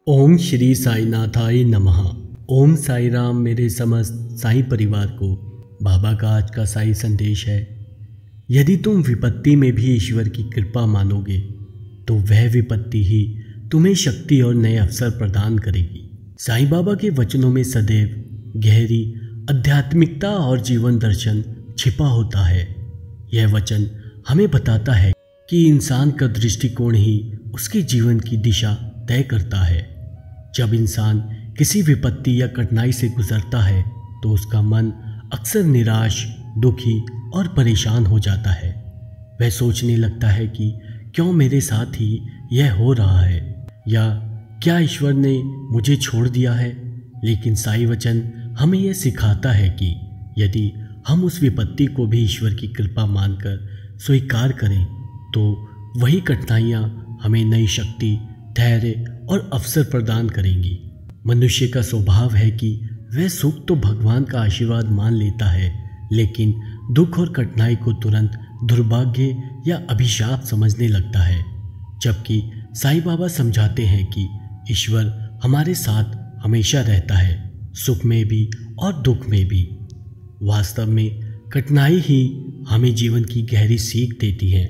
ओम श्री साईनाथाय नमः। ओम साई राम। मेरे समस्त साई परिवार को बाबा का आज का साई संदेश है। यदि तुम विपत्ति में भी ईश्वर की कृपा मानोगे तो वह विपत्ति ही तुम्हें शक्ति और नए अवसर प्रदान करेगी। साईं बाबा के वचनों में सदैव गहरी आध्यात्मिकता और जीवन दर्शन छिपा होता है। यह वचन हमें बताता है कि इंसान का दृष्टिकोण ही उसके जीवन की दिशा तय करता है। जब इंसान किसी विपत्ति या कठिनाई से गुजरता है तो उसका मन अक्सर निराश, दुखी और परेशान हो जाता है। वह सोचने लगता है कि क्यों मेरे साथ ही यह हो रहा है, या क्या ईश्वर ने मुझे छोड़ दिया है। लेकिन साई वचन हमें यह सिखाता है कि यदि हम उस विपत्ति को भी ईश्वर की कृपा मानकर स्वीकार करें तो वही कठिनाइयाँ हमें नई शक्ति, धैर्य और अवसर प्रदान करेंगी। मनुष्य का स्वभाव है कि वह सुख तो भगवान का आशीर्वाद मान लेता है, लेकिन दुख और कठिनाई को तुरंत दुर्भाग्य या अभिशाप समझने लगता है। जबकि साईं बाबा समझाते हैं कि ईश्वर हमारे साथ हमेशा रहता है, सुख में भी और दुख में भी। वास्तव में कठिनाई ही हमें जीवन की गहरी सीख देती है।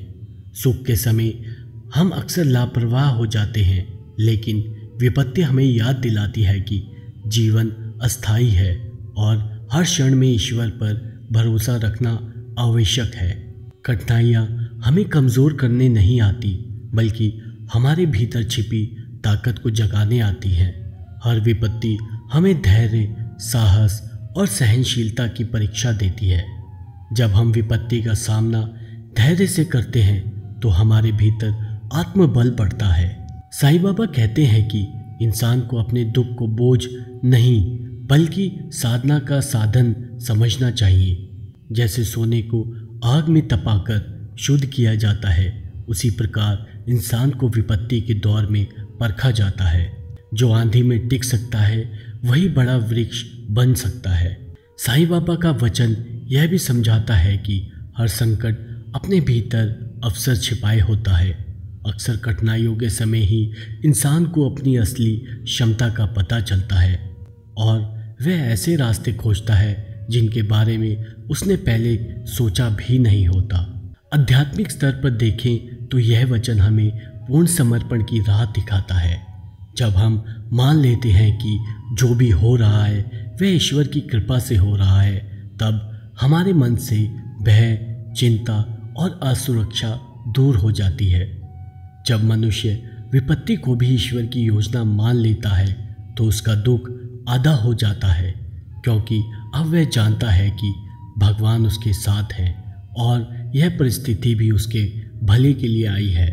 सुख के समय हम अक्सर लापरवाह हो जाते हैं, लेकिन विपत्ति हमें याद दिलाती है कि जीवन अस्थायी है और हर क्षण में ईश्वर पर भरोसा रखना आवश्यक है। कठिनाइयाँ हमें कमज़ोर करने नहीं आती, बल्कि हमारे भीतर छिपी ताकत को जगाने आती हैं। हर विपत्ति हमें धैर्य, साहस और सहनशीलता की परीक्षा देती है। जब हम विपत्ति का सामना धैर्य से करते हैं तो हमारे भीतर आत्मबल बढ़ता है। साईं बाबा कहते हैं कि इंसान को अपने दुख को बोझ नहीं बल्कि साधना का साधन समझना चाहिए। जैसे सोने को आग में तपाकर शुद्ध किया जाता है, उसी प्रकार इंसान को विपत्ति के दौर में परखा जाता है। जो आंधी में टिक सकता है वही बड़ा वृक्ष बन सकता है। साईं बाबा का वचन यह भी समझाता है कि हर संकट अपने भीतर अवसर छिपाए होता है। अक्सर कठिनाइयों के समय ही इंसान को अपनी असली क्षमता का पता चलता है और वह ऐसे रास्ते खोजता है जिनके बारे में उसने पहले सोचा भी नहीं होता। आध्यात्मिक स्तर पर देखें तो यह वचन हमें पूर्ण समर्पण की राह दिखाता है। जब हम मान लेते हैं कि जो भी हो रहा है वह ईश्वर की कृपा से हो रहा है, तब हमारे मन से भय, चिंता और असुरक्षा दूर हो जाती है। जब मनुष्य विपत्ति को भी ईश्वर की योजना मान लेता है तो उसका दुख आधा हो जाता है, क्योंकि अब वह जानता है कि भगवान उसके साथ है और यह परिस्थिति भी उसके भले के लिए आई है।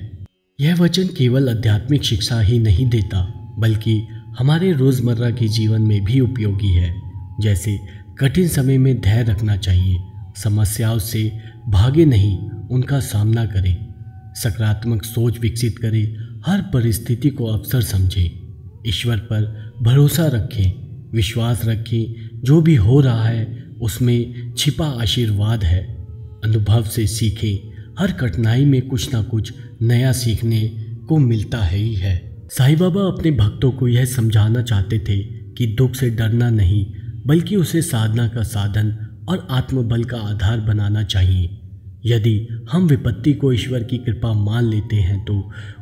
यह वचन केवल आध्यात्मिक शिक्षा ही नहीं देता, बल्कि हमारे रोज़मर्रा के जीवन में भी उपयोगी है। जैसे कठिन समय में धैर्य रखना चाहिए, समस्याओं से भागे नहीं, उनका सामना करें, सकारात्मक सोच विकसित करें, हर परिस्थिति को अवसर समझें, ईश्वर पर भरोसा रखें, विश्वास रखें, जो भी हो रहा है उसमें छिपा आशीर्वाद है। अनुभव से सीखें, हर कठिनाई में कुछ ना कुछ नया सीखने को मिलता है ही है। साईं बाबा अपने भक्तों को यह समझाना चाहते थे कि दुख से डरना नहीं, बल्कि उसे साधना का साधन और आत्मबल का आधार बनाना चाहिए। यदि हम विपत्ति को ईश्वर की कृपा मान लेते हैं तो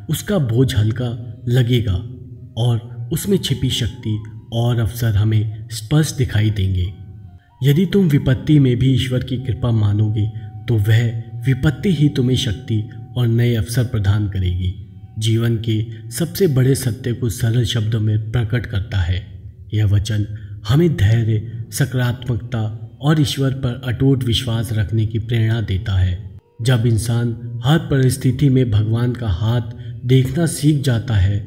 उसका बोझ हल्का लगेगा और उसमें छिपी शक्ति और अवसर हमें स्पष्ट दिखाई देंगे। यदि तुम विपत्ति में भी ईश्वर की कृपा मानोगे तो वह विपत्ति ही तुम्हें शक्ति और नए अवसर प्रदान करेगी। जीवन के सबसे बड़े सत्य को सरल शब्दों में प्रकट करता है। यह वचन हमें धैर्य, सकारात्मकता और ईश्वर पर अटूट विश्वास रखने की प्रेरणा देता है। जब इंसान हर परिस्थिति में भगवान का हाथ देखना सीख जाता है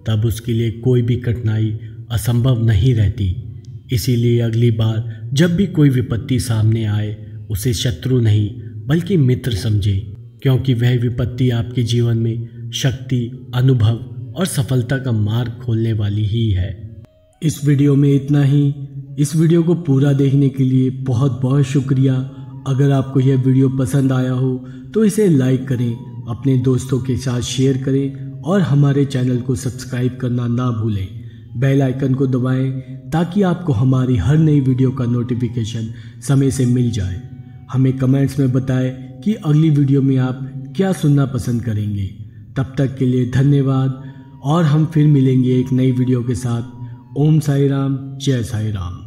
तब उसके लिए कोई भी कठिनाई असंभव नहीं रहती। इसीलिए अगली बार जब भी कोई विपत्ति सामने आए उसे शत्रु नहीं बल्कि मित्र समझे, क्योंकि वह विपत्ति आपके जीवन में शक्ति, अनुभव और सफलता का मार्ग खोलने वाली ही है। इस वीडियो में इतना ही। इस वीडियो को पूरा देखने के लिए बहुत बहुत शुक्रिया। अगर आपको यह वीडियो पसंद आया हो तो इसे लाइक करें, अपने दोस्तों के साथ शेयर करें और हमारे चैनल को सब्सक्राइब करना ना भूलें। बेल आइकन को दबाएं ताकि आपको हमारी हर नई वीडियो का नोटिफिकेशन समय से मिल जाए। हमें कमेंट्स में बताएं कि अगली वीडियो में आप क्या सुनना पसंद करेंगे। तब तक के लिए धन्यवाद और हम फिर मिलेंगे एक नई वीडियो के साथ। ओम साई राम, जय साई राम।